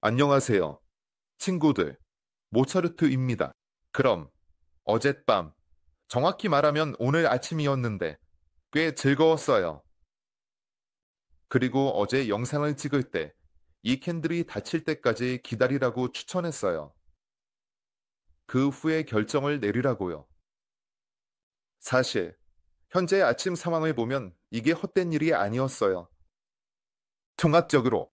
안녕하세요. 친구들, 모차르트입니다. 그럼 어젯밤, 정확히 말하면 오늘 아침이었는데 꽤 즐거웠어요. 그리고 어제 영상을 찍을 때 이 캔들이 닫힐 때까지 기다리라고 추천했어요. 그 후에 결정을 내리라고요. 사실 현재 아침 상황을 보면 이게 헛된 일이 아니었어요. 통합적으로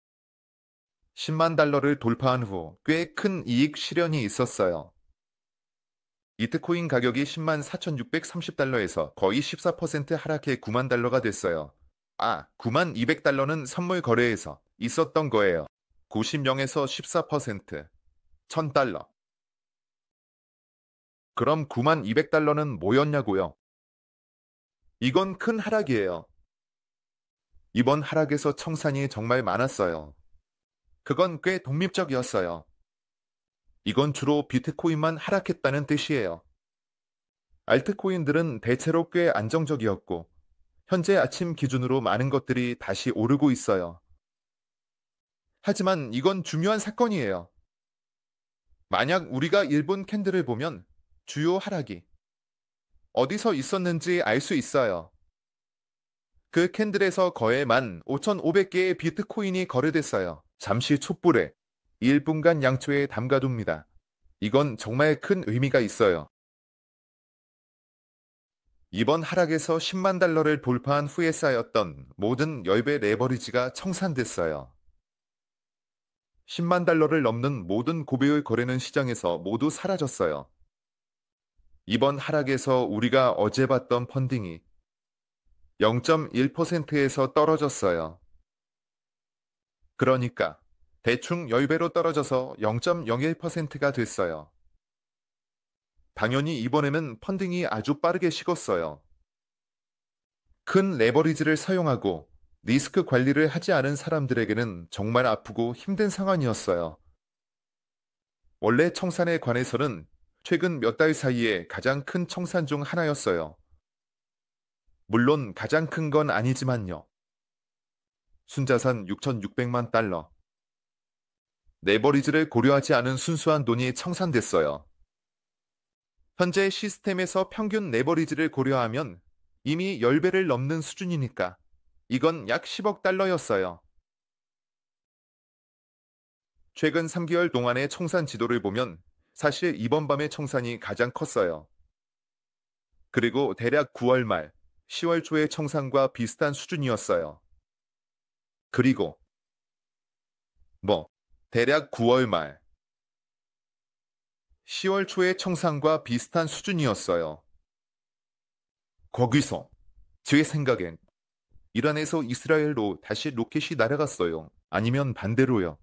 10만 달러를 돌파한 후 꽤 큰 이익 실현이 있었어요. 비트코인 가격이 10만 4,630달러에서 거의 14% 하락해 9만 달러가 됐어요. 9만 200달러는 선물 거래에서 있었던 거예요. 90명에서 14%, 1000달러. 그럼 9만 200달러는 뭐였냐고요? 이건 큰 하락이에요. 이번 하락에서 청산이 정말 많았어요. 그건 꽤 독립적이었어요. 이건 주로 비트코인만 하락했다는 뜻이에요. 알트코인들은 대체로 꽤 안정적이었고, 현재 아침 기준으로 많은 것들이 다시 오르고 있어요. 하지만 이건 중요한 사건이에요. 만약 우리가 일본 캔들을 보면 주요 하락이 어디서 있었는지 알 수 있어요. 그 캔들에서 거의 15,500개의 비트코인이 거래됐어요. 잠시 촛불에 1분간 양초에 담가둡니다. 이건 정말 큰 의미가 있어요. 이번 하락에서 10만 달러를 돌파한 후에 쌓였던 모든 열배 레버리지가 청산됐어요. 10만 달러를 넘는 모든 고배율 거래는 시장에서 모두 사라졌어요. 이번 하락에서 우리가 어제 봤던 펀딩이 0.1%에서 떨어졌어요. 그러니까 대충 10배로 떨어져서 0.01%가 됐어요. 당연히 이번에는 펀딩이 아주 빠르게 식었어요. 큰 레버리지를 사용하고 리스크 관리를 하지 않은 사람들에게는 정말 아프고 힘든 상황이었어요. 원래 청산에 관해서는 최근 몇 달 사이에 가장 큰 청산 중 하나였어요. 물론 가장 큰 건 아니지만요. 순자산 6,600만 달러. 레버리지를 고려하지 않은 순수한 돈이 청산됐어요. 현재 시스템에서 평균 레버리지를 고려하면 이미 10배를 넘는 수준이니까 이건 약 10억 달러였어요. 최근 3개월 동안의 청산 지도를 보면 사실 이번 밤의 청산이 가장 컸어요. 그리고 대략 9월 말, 10월 초의 청산과 비슷한 수준이었어요. 그리고 대략 9월 말, 10월 초의 청산과 비슷한 수준이었어요. 거기서 제 생각엔 이란에서 이스라엘로 다시 로켓이 날아갔어요. 아니면 반대로요.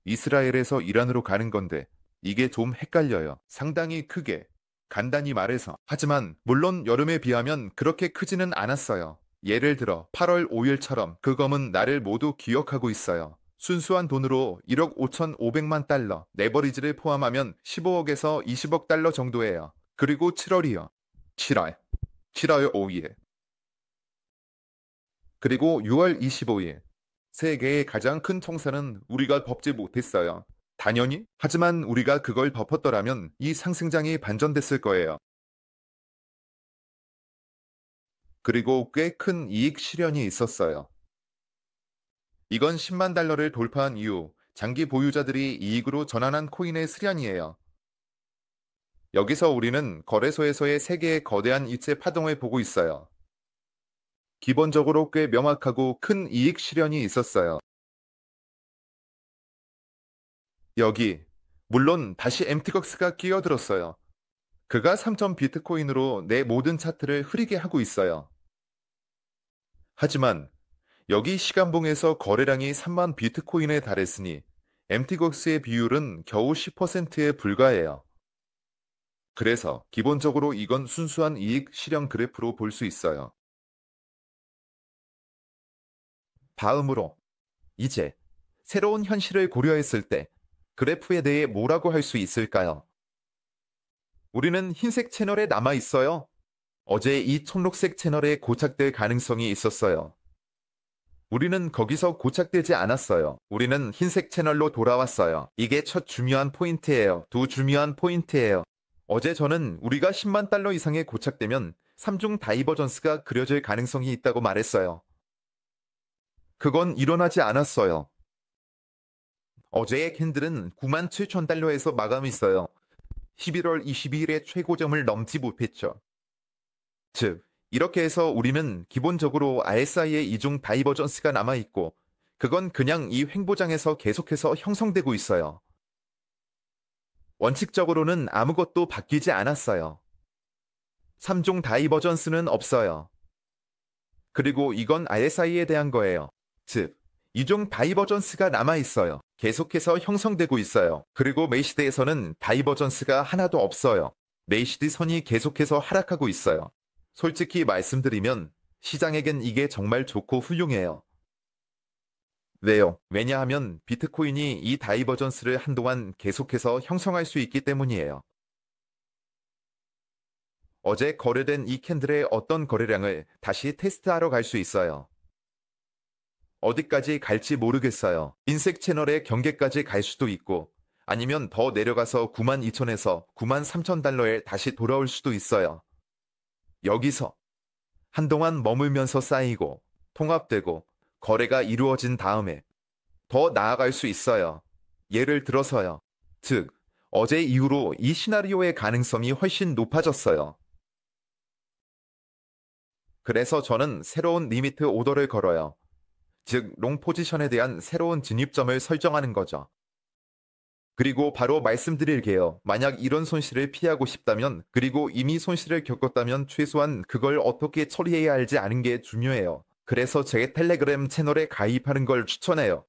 이스라엘에서 이란으로 가는 건데 이게 좀 헷갈려요. 상당히 크게, 간단히 말해서. 하지만 물론 여름에 비하면 그렇게 크지는 않았어요. 예를 들어 8월 5일처럼 그 검은 날을 모두 기억하고 있어요. 순수한 돈으로 1억 5,500만 달러, 레버리지를 포함하면 15억에서 20억 달러 정도예요. 그리고 7월이요. 7월 5일. 그리고 6월 25일. 세계의 가장 큰 청산은 우리가 덮지 못했어요. 당연히. 하지만 우리가 그걸 덮었더라면 이 상승장이 반전됐을 거예요. 그리고 꽤 큰 이익 실현이 있었어요. 이건 10만 달러를 돌파한 이후 장기 보유자들이 이익으로 전환한 코인의 수량이에요. 여기서 우리는 거래소에서의 세계의 거대한 이체 파동을 보고 있어요. 기본적으로 꽤 명확하고 큰 이익 실현이 있었어요. 여기, 물론 다시 엠티걱스가 끼어들었어요. 그가 3점 비트코인으로 내 모든 차트를 흐리게 하고 있어요. 하지만 여기 시간봉에서 거래량이 3만 비트코인에 달했으니 엠티걱스의 비율은 겨우 10%에 불과해요. 그래서 기본적으로 이건 순수한 이익 실현 그래프로 볼 수 있어요. 다음으로 이제 새로운 현실을 고려했을 때 그래프에 대해 뭐라고 할 수 있을까요? 우리는 흰색 채널에 남아 있어요. 어제 이 초록색 채널에 고착될 가능성이 있었어요. 우리는 거기서 고착되지 않았어요. 우리는 흰색 채널로 돌아왔어요. 이게 첫 중요한 포인트예요. 두 중요한 포인트예요. 어제 저는 우리가 10만 달러 이상의 고착되면 3중 다이버전스가 그려질 가능성이 있다고 말했어요. 그건 일어나지 않았어요. 어제의 캔들은 9만 7천 달러에서 마감했어요. 11월 22일에 최고점을 넘지 못했죠. 즉, 이렇게 해서 우리는 기본적으로 RSI의 이중 다이버전스가 남아있고, 그건 그냥 이 횡보장에서 계속해서 형성되고 있어요. 원칙적으로는 아무것도 바뀌지 않았어요. 3종 다이버전스는 없어요. 그리고 이건 RSI에 대한 거예요. 즉, 이종 다이버전스가 남아있어요. 계속해서 형성되고 있어요. 그리고 메이시드에서는 다이버전스가 하나도 없어요. 메이시드 선이 계속해서 하락하고 있어요. 솔직히 말씀드리면 시장에겐 이게 정말 좋고 훌륭해요. 왜요? 왜냐하면 비트코인이 이 다이버전스를 한동안 계속해서 형성할 수 있기 때문이에요. 어제 거래된 이 캔들의 어떤 거래량을 다시 테스트하러 갈 수 있어요. 어디까지 갈지 모르겠어요. 흰색 채널의 경계까지 갈 수도 있고 아니면 더 내려가서 92,000에서 93,000달러에 다시 돌아올 수도 있어요. 여기서 한동안 머물면서 쌓이고 통합되고 거래가 이루어진 다음에 더 나아갈 수 있어요. 예를 들어서요. 즉, 어제 이후로 이 시나리오의 가능성이 훨씬 높아졌어요. 그래서 저는 새로운 리미트 오더를 걸어요. 즉, 롱 포지션에 대한 새로운 진입점을 설정하는 거죠. 그리고 바로 말씀드릴게요. 만약 이런 손실을 피하고 싶다면, 그리고 이미 손실을 겪었다면 최소한 그걸 어떻게 처리해야 할지 아는 게 중요해요. 그래서 제 텔레그램 채널에 가입하는 걸 추천해요.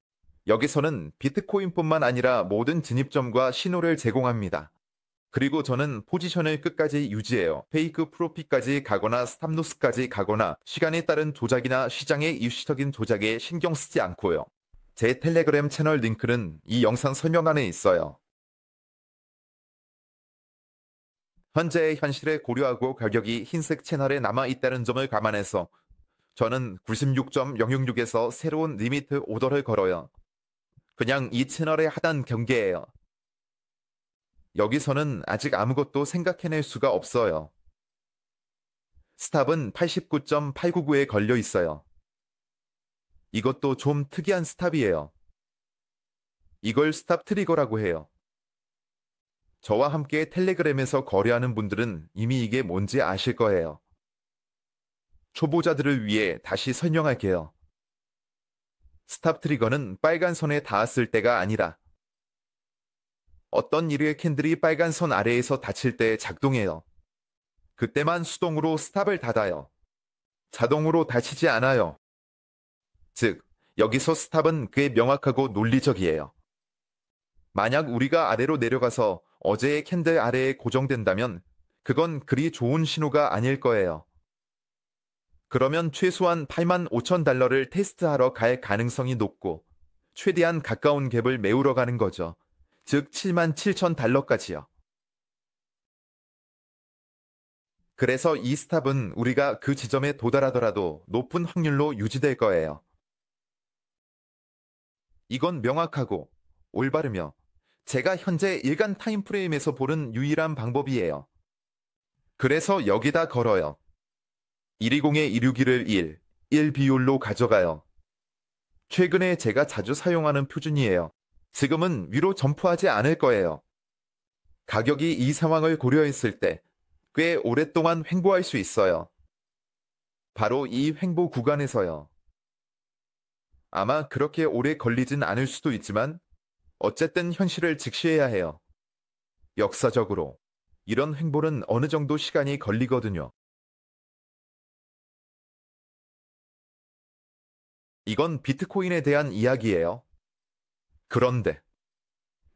여기서는 비트코인뿐만 아니라 모든 진입점과 신호를 제공합니다. 그리고 저는 포지션을 끝까지 유지해요. 페이크 프로핏까지 가거나 스탑로스까지 가거나 시간에 따른 조작이나 시장의 일시적인 조작에 신경 쓰지 않고요. 제 텔레그램 채널 링크는 이 영상 설명란에 있어요. 현재의 현실을 고려하고 가격이 흰색 채널에 남아있다는 점을 감안해서 저는 96.066에서 새로운 리미트 오더를 걸어요. 그냥 이 채널의 하단 경계예요. 여기서는 아직 아무것도 생각해낼 수가 없어요. 스탑은 89.899에 걸려 있어요. 이것도 좀 특이한 스탑이에요. 이걸 스탑 트리거라고 해요. 저와 함께 텔레그램에서 거래하는 분들은 이미 이게 뭔지 아실 거예요. 초보자들을 위해 다시 설명할게요. 스탑 트리거는 빨간 선에 닿았을 때가 아니라 어떤 일의 캔들이 빨간 선 아래에서 닫힐 때 작동해요. 그때만 수동으로 스탑을 닫아요. 자동으로 닫히지 않아요. 즉, 여기서 스탑은 꽤 명확하고 논리적이에요. 만약 우리가 아래로 내려가서 어제의 캔들 아래에 고정된다면 그건 그리 좋은 신호가 아닐 거예요. 그러면 최소한 85,000달러를 테스트하러 갈 가능성이 높고 최대한 가까운 갭을 메우러 가는 거죠. 즉 77,000달러까지요. 그래서 이 스탑은 우리가 그 지점에 도달하더라도 높은 확률로 유지될 거예요. 이건 명확하고 올바르며 제가 현재 일간 타임프레임에서 보는 유일한 방법이에요. 그래서 여기다 걸어요. 120의 161을 1 비율로 가져가요. 최근에 제가 자주 사용하는 표준이에요. 지금은 위로 점프하지 않을 거예요. 가격이 이 상황을 고려했을 때 꽤 오랫동안 횡보할 수 있어요. 바로 이 횡보 구간에서요. 아마 그렇게 오래 걸리진 않을 수도 있지만 어쨌든 현실을 직시해야 해요. 역사적으로 이런 횡보는 어느 정도 시간이 걸리거든요. 이건 비트코인에 대한 이야기예요. 그런데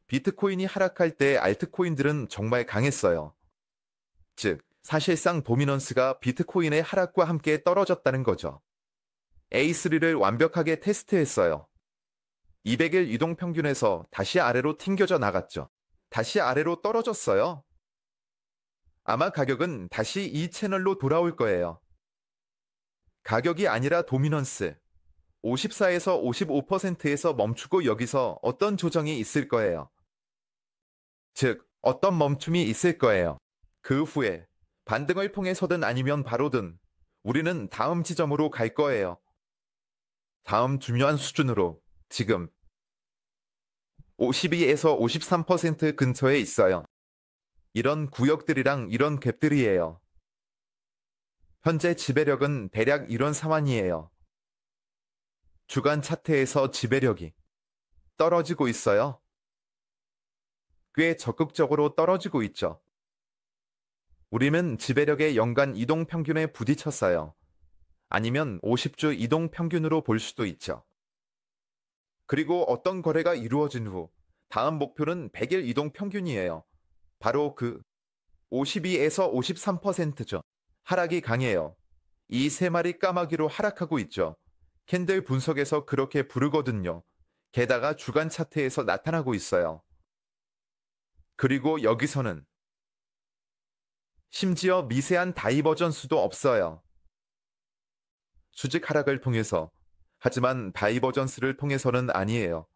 비트코인이 하락할 때 알트코인들은 정말 강했어요. 즉, 사실상 도미넌스가 비트코인의 하락과 함께 떨어졌다는 거죠. A3를 완벽하게 테스트했어요. 200일 이동평균에서 다시 아래로 튕겨져 나갔죠. 다시 아래로 떨어졌어요. 아마 가격은 다시 이 채널로 돌아올 거예요. 가격이 아니라 도미넌스. 54에서 55%에서 멈추고 여기서 어떤 조정이 있을 거예요. 즉, 어떤 멈춤이 있을 거예요. 그 후에 반등을 통해서든 아니면 바로든 우리는 다음 지점으로 갈 거예요. 다음 중요한 수준으로 지금 52에서 53% 근처에 있어요. 이런 구역들이랑 이런 갭들이에요. 현재 지배력은 대략 이런 상황이에요. 주간 차트에서 지배력이 떨어지고 있어요. 꽤 적극적으로 떨어지고 있죠. 우리는 지배력의 연간 이동 평균에 부딪혔어요. 아니면 50주 이동 평균으로 볼 수도 있죠. 그리고 어떤 거래가 이루어진 후 다음 목표는 100일 이동 평균이에요. 바로 그 52에서 53%죠. 하락이 강해요. 이 세 마리 까마귀로 하락하고 있죠. 캔들 분석에서 그렇게 부르거든요. 게다가 주간 차트에서 나타나고 있어요. 그리고 여기서는 심지어 미세한 다이버전스도 없어요. 수직 하락을 통해서, 하지만 다이버전스를 통해서는 아니에요.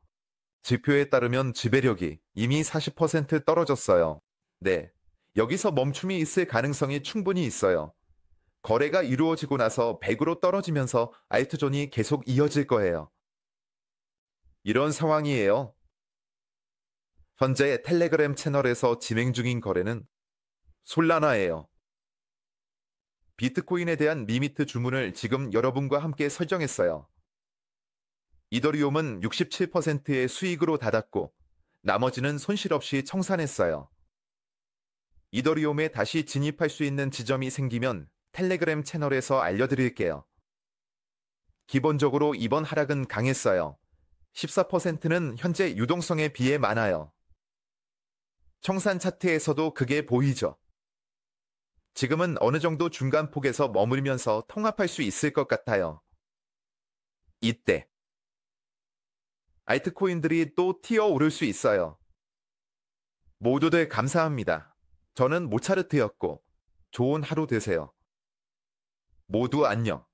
지표에 따르면 지배력이 이미 40% 떨어졌어요. 네, 여기서 멈춤이 있을 가능성이 충분히 있어요. 거래가 이루어지고 나서 100으로 떨어지면서 알트존이 계속 이어질 거예요. 이런 상황이에요. 현재 텔레그램 채널에서 진행 중인 거래는 솔라나예요. 비트코인에 대한 리미트 주문을 지금 여러분과 함께 설정했어요. 이더리움은 67%의 수익으로 닫았고 나머지는 손실 없이 청산했어요. 이더리움에 다시 진입할 수 있는 지점이 생기면 텔레그램 채널에서 알려드릴게요. 기본적으로 이번 하락은 강했어요. 14%는 현재 유동성에 비해 많아요. 청산 차트에서도 그게 보이죠. 지금은 어느 정도 중간폭에서 머물면서 통합할 수 있을 것 같아요. 이때 알트코인들이 또 튀어오를 수 있어요. 모두들 감사합니다. 저는 모차르트였고 좋은 하루 되세요. 모두 안녕.